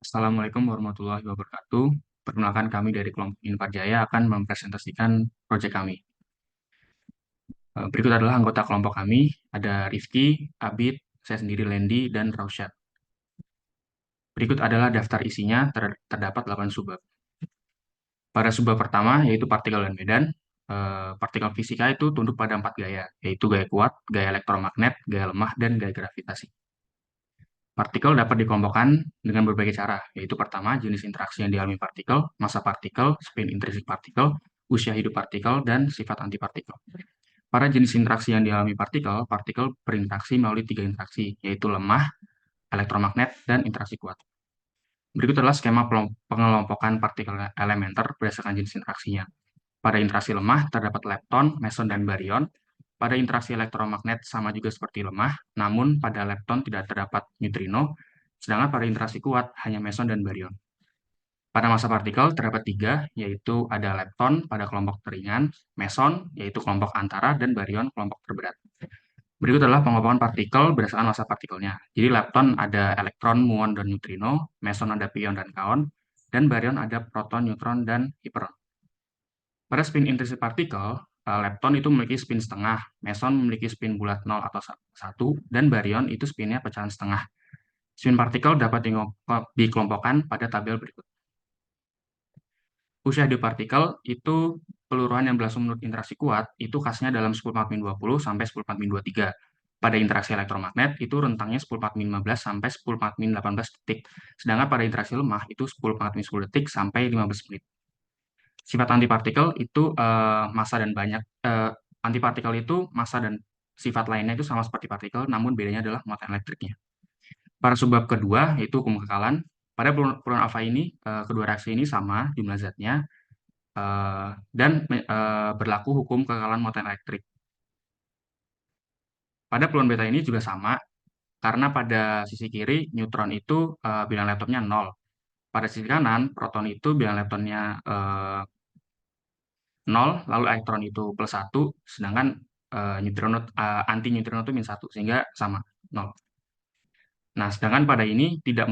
Assalamualaikum warahmatullahi wabarakatuh. Perkenalkan kami dari kelompok Unpad Jaya akan mempresentasikan proyek kami. Berikut adalah anggota kelompok kami, ada Rifki, Abid, saya sendiri Lendi, dan Rausyad. Berikut adalah daftar isinya, terdapat 8 subbab. Pada subbab pertama, yaitu partikel dan medan, partikel fisika itu tunduk pada 4 gaya, yaitu gaya kuat, gaya elektromagnet, gaya lemah, dan gaya gravitasi. Partikel dapat dikelompokkan dengan berbagai cara, yaitu pertama, jenis interaksi yang dialami partikel, massa partikel, spin intrinsik partikel, usia hidup partikel, dan sifat antipartikel. Pada jenis interaksi yang dialami partikel, partikel berinteraksi melalui 3 interaksi, yaitu lemah, elektromagnet, dan interaksi kuat. Berikut adalah skema pengelompokan partikel elementer berdasarkan jenis interaksinya. Pada interaksi lemah terdapat lepton, meson, dan baryon. Pada interaksi elektromagnet sama juga seperti lemah, namun pada lepton tidak terdapat neutrino, sedangkan pada interaksi kuat hanya meson dan baryon. Pada massa partikel terdapat 3, yaitu ada lepton pada kelompok teringan, meson yaitu kelompok antara, dan baryon kelompok terberat. Berikut adalah pengelompokan partikel berdasarkan massa partikelnya. Jadi lepton ada elektron, muon, dan neutrino, meson ada pion dan kaon, dan baryon ada proton, neutron, dan hiperon. Pada spin intrinsik partikel, lepton itu memiliki spin setengah, meson memiliki spin bulat 0 atau 1, dan baryon itu spinnya pecahan setengah. Spin partikel dapat dikelompokkan pada tabel berikut. Usia hidup partikel itu peluruhan yang berlangsung menurut interaksi kuat, itu khasnya dalam 10⁻20 sampai 10⁻23. Pada interaksi elektromagnet, itu rentangnya 10⁻15 sampai 10⁻18 detik. Sedangkan pada interaksi lemah, itu 10⁻10 detik sampai 15 menit. Sifat antipartikel itu massa dan banyak. Antipartikel itu massa dan sifat lainnya itu sama seperti partikel, namun bedanya adalah muatan elektriknya. Pada subbab kedua, yaitu hukum kekalan. Pada peluruhan alfa ini, kedua reaksi ini sama jumlah zatnya, dan berlaku hukum kekekalan muatan elektrik. Pada peluruhan beta ini juga sama, karena pada sisi kiri, neutron itu bilangan leptonnya 0. Pada sisi kanan, proton itu bilangan leptonnya 0, lalu elektron itu plus 1, sedangkan anti neutrino itu min 1, sehingga sama, 0. Nah, sedangkan pada ini tidak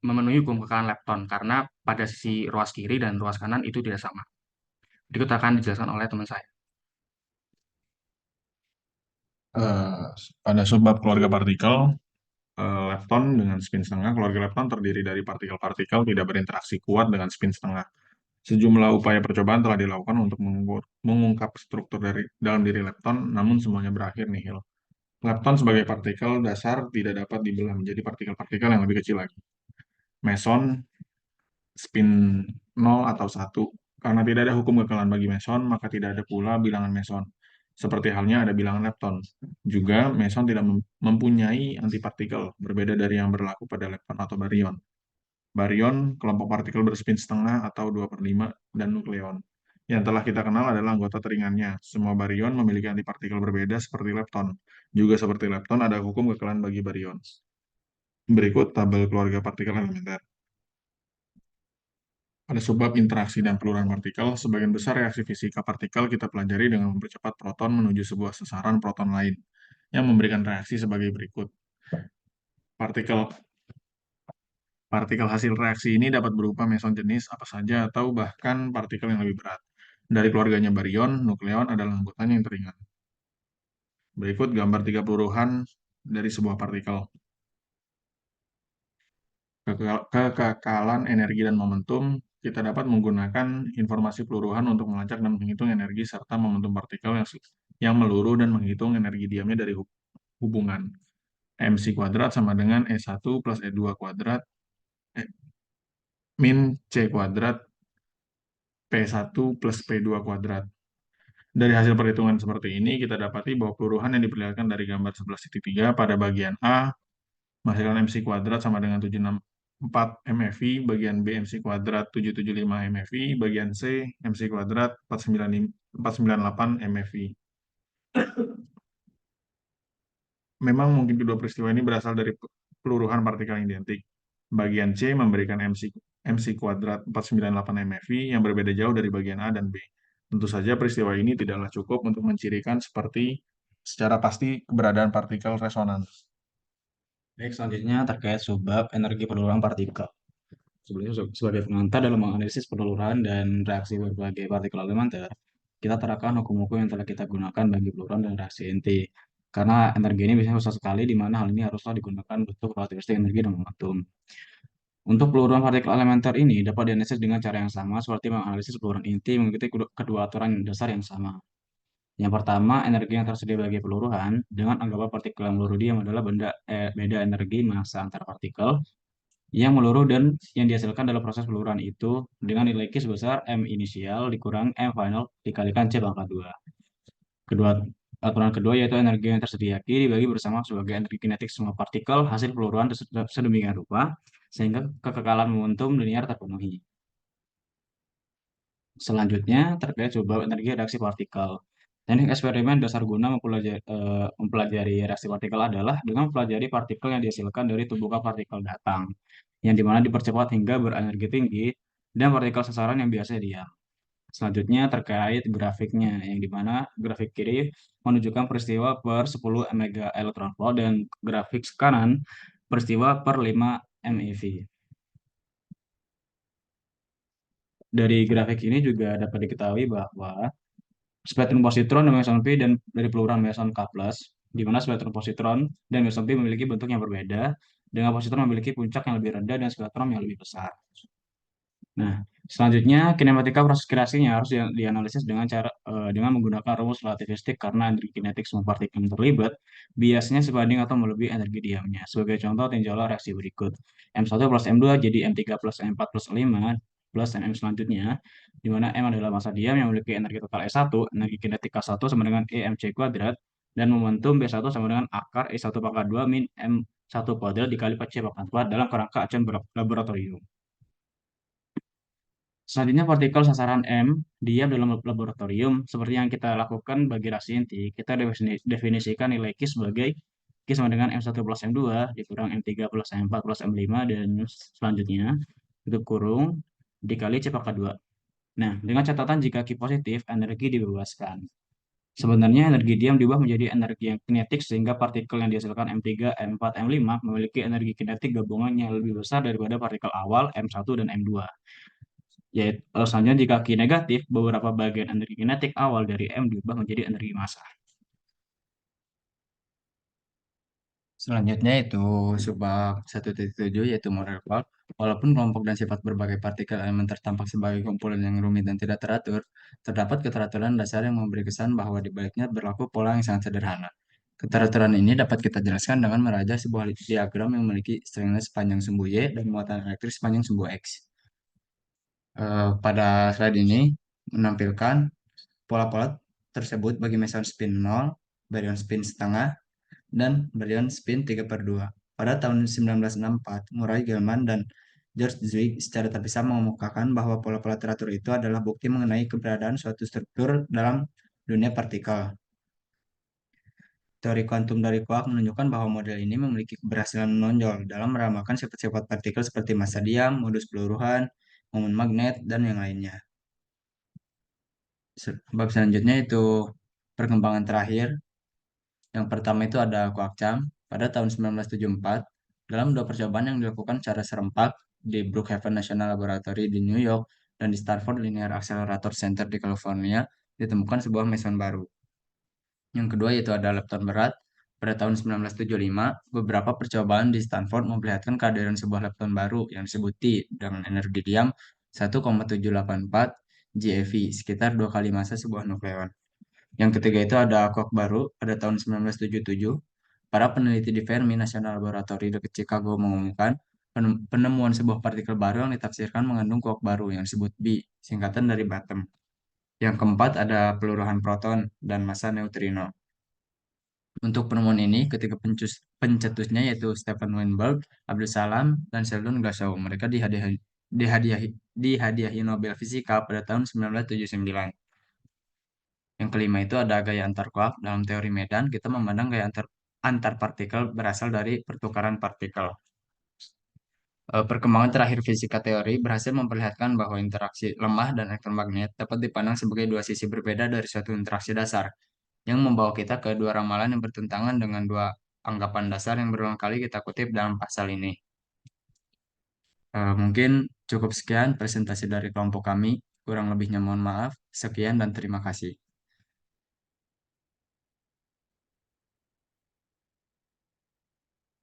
memenuhi hukum kekekalan lepton, karena pada sisi ruas kiri dan ruas kanan itu tidak sama. Berikut akan dijelaskan oleh teman saya. Eh, Pada subbab keluarga partikel, lepton dengan spin setengah, keluarga lepton terdiri dari partikel-partikel tidak berinteraksi kuat dengan spin setengah. Sejumlah upaya percobaan telah dilakukan untuk mengungkap struktur dalam diri lepton, namun semuanya berakhir nihil. Lepton sebagai partikel dasar tidak dapat dibelah menjadi partikel-partikel yang lebih kecil lagi. Meson, spin 0 atau 1. Karena tidak ada hukum kekekalan bagi meson, maka tidak ada pula bilangan meson. Seperti halnya ada bilangan lepton. Juga, meson tidak mempunyai antipartikel, berbeda dari yang berlaku pada lepton atau baryon. Baryon, kelompok partikel berspin setengah atau 2/5, dan nukleon. Yang telah kita kenal adalah anggota teringannya. Semua baryon memiliki antipartikel berbeda seperti lepton. Juga seperti lepton, ada hukum kekekalan bagi baryon. Berikut tabel keluarga partikel elementer. Pada subbab interaksi dan peluruhan partikel, sebagian besar reaksi fisika partikel kita pelajari dengan mempercepat proton menuju sebuah sasaran proton lain, yang memberikan reaksi sebagai berikut. Partikel hasil reaksi ini dapat berupa meson jenis apa saja atau bahkan partikel yang lebih berat. Dari keluarganya baryon, nukleon adalah anggotanya yang teringan. Berikut gambar 3 peluruhan dari sebuah partikel. Kekekalan energi dan momentum, kita dapat menggunakan informasi peluruhan untuk melacak dan menghitung energi serta momentum partikel yang meluruh dan menghitung energi diamnya dari hubungan mc kuadrat sama dengan E1 plus E2 kuadrat min C kuadrat P1 plus P2 kuadrat. Dari hasil perhitungan seperti ini, kita dapati bahwa peluruhan yang diperlihatkan dari gambar 11.3 pada bagian A menghasilkan MC kuadrat sama dengan 764 MeV, bagian B MC kuadrat 775 MeV, bagian C MC kuadrat 498 MeV. Memang mungkin kedua peristiwa ini berasal dari peluruhan partikel yang identik. Bagian C memberikan MC kuadrat 498 MeV yang berbeda jauh dari bagian A dan B. Tentu saja peristiwa ini tidaklah cukup untuk mencirikan secara pasti keberadaan partikel resonans. Baik, selanjutnya terkait subbab energi peluruhan partikel. Sebenarnya sebagai pengantar dalam menganalisis penelururan dan reaksi berbagai partikel elementer, kita terapkan hukum-hukum yang telah kita gunakan bagi pelururan dan reaksi inti. Karena energi ini biasanya susah sekali, di mana hal ini haruslah digunakan bentuk relativistik energi dan momentum. Untuk pelururan partikel elementer ini dapat dianalisis dengan cara yang sama seperti menganalisis pelururan inti mengikuti kedua aturan dasar yang sama. Yang pertama, energi yang tersedia bagi peluruhan dengan anggapan partikel yang meluruh diam adalah beda energi massa antar partikel yang meluruh dan yang dihasilkan dalam proses peluruhan itu dengan nilai Q sebesar M inisial dikurang M final dikalikan C pangkat 2. Kedua, aturan kedua yaitu energi yang tersedia Q dibagi bersama sebagai energi kinetik semua partikel hasil peluruhan sedemikian rupa sehingga kekekalan momentum linear terpenuhi. Selanjutnya, terkait subbab energi reaksi partikel. Teknik eksperimen dasar guna mempelajari reaksi partikel adalah dengan mempelajari partikel yang dihasilkan dari tumbukan partikel datang, yang dimana dipercepat hingga berenergi tinggi, dan partikel sasaran yang biasa diam. Selanjutnya terkait grafiknya, yang dimana grafik kiri menunjukkan peristiwa per 10 mega electron volt dan grafik kanan peristiwa per 5 MeV. Dari grafik ini juga dapat diketahui bahwa spektrum positron dan meson P dan dari peluruhan meson K+, di mana spektrum positron dan meson P memiliki bentuk yang berbeda, dengan positron memiliki puncak yang lebih rendah dan spektrum yang lebih besar. Nah, selanjutnya kinematika proses kreasinya harus dianalisis dengan menggunakan rumus relativistik karena energi kinetik semua partikel yang terlibat biasanya sebanding atau melebihi energi diamnya. Sebagai contoh, tinjaulah reaksi berikut. M1 plus M2 jadi M3 plus M4 plus 5 plus MM selanjutnya, di mana M adalah massa diam yang memiliki energi total E1, energi kinetik K1 sama dengan EMC kuadrat, dan momentum B1 sama dengan akar E1 pangkat 2 min M1 kuadrat dikali C pangkat 4 dalam kerangka acuan laboratorium. Selanjutnya partikel sasaran M diam dalam laboratorium seperti yang kita lakukan bagi reaksi inti. Kita definisikan nilai Q sebagai Q sama dengan M1 plus M2 dikurang M3 plus M4 plus M5 dan selanjutnya itu kurung dikali C pangkat 2. Nah, dengan catatan jika Q positif, energi dibebaskan. Sebenarnya energi diam diubah menjadi energi yang kinetik sehingga partikel yang dihasilkan M3, M4, M5 memiliki energi kinetik gabungan yang lebih besar daripada partikel awal M1 dan M2. Yaitu, selanjutnya jika Q negatif, beberapa bagian energi kinetik awal dari M diubah menjadi energi massa. Selanjutnya itu subbab 1.7 yaitu model Quark. Walaupun kelompok dan sifat berbagai partikel elementer tampak sebagai kumpulan yang rumit dan tidak teratur, terdapat keteraturan dasar yang memberi kesan bahwa di baliknya berlaku pola yang sangat sederhana. Keteraturan ini dapat kita jelaskan dengan merajah sebuah diagram yang memiliki straightness sepanjang sumbu Y dan muatan elektris sepanjang sumbu X. Pada slide ini menampilkan pola-pola tersebut bagi meson spin 0, baryon spin setengah, dan baryon spin 3/2. Pada tahun 1964, Murray Gell-Mann dan George Zweig secara terpisah mengemukakan bahwa pola-pola teratur itu adalah bukti mengenai keberadaan suatu struktur dalam dunia partikel. Teori kuantum dari Quark menunjukkan bahwa model ini memiliki keberhasilan menonjol dalam meramalkan sifat-sifat partikel seperti massa diam, modus peluruhan, momen magnet, dan yang lainnya. Bab selanjutnya itu perkembangan terakhir. Yang pertama itu ada Quark-Cham pada tahun 1974 dalam dua percobaan yang dilakukan secara serempak di Brookhaven National Laboratory di New York dan di Stanford Linear Accelerator Center di California ditemukan sebuah meson baru. Yang kedua yaitu ada lepton berat. Pada tahun 1975, beberapa percobaan di Stanford memperlihatkan kehadiran sebuah lepton baru yang disebut T dengan energi diam 1,784 GeV, sekitar 2 kali massa sebuah nukleon. Yang ketiga itu ada quark baru pada tahun 1977. Para peneliti di Fermi National Laboratory dekat Chicago mengumumkan penemuan sebuah partikel baru yang ditafsirkan mengandung quark baru yang disebut B, singkatan dari Batem. Yang keempat ada peluruhan proton dan massa neutrino. Untuk penemuan ini, ketiga pencetusnya yaitu Stephen Weinberg, Abdul Salam, dan Sheldon Glashow. Mereka dihadiahi Nobel Fisika pada tahun 1979. Yang kelima itu ada gaya antar kuark. Dalam teori medan, kita memandang gaya antar partikel berasal dari pertukaran partikel. Perkembangan terakhir fisika teori berhasil memperlihatkan bahwa interaksi lemah dan elektromagnet dapat dipandang sebagai dua sisi berbeda dari suatu interaksi dasar, yang membawa kita ke dua ramalan yang bertentangan dengan dua anggapan dasar yang berulang kali kita kutip dalam pasal ini. Mungkin cukup sekian presentasi dari kelompok kami. Kurang lebihnya mohon maaf. Sekian dan terima kasih.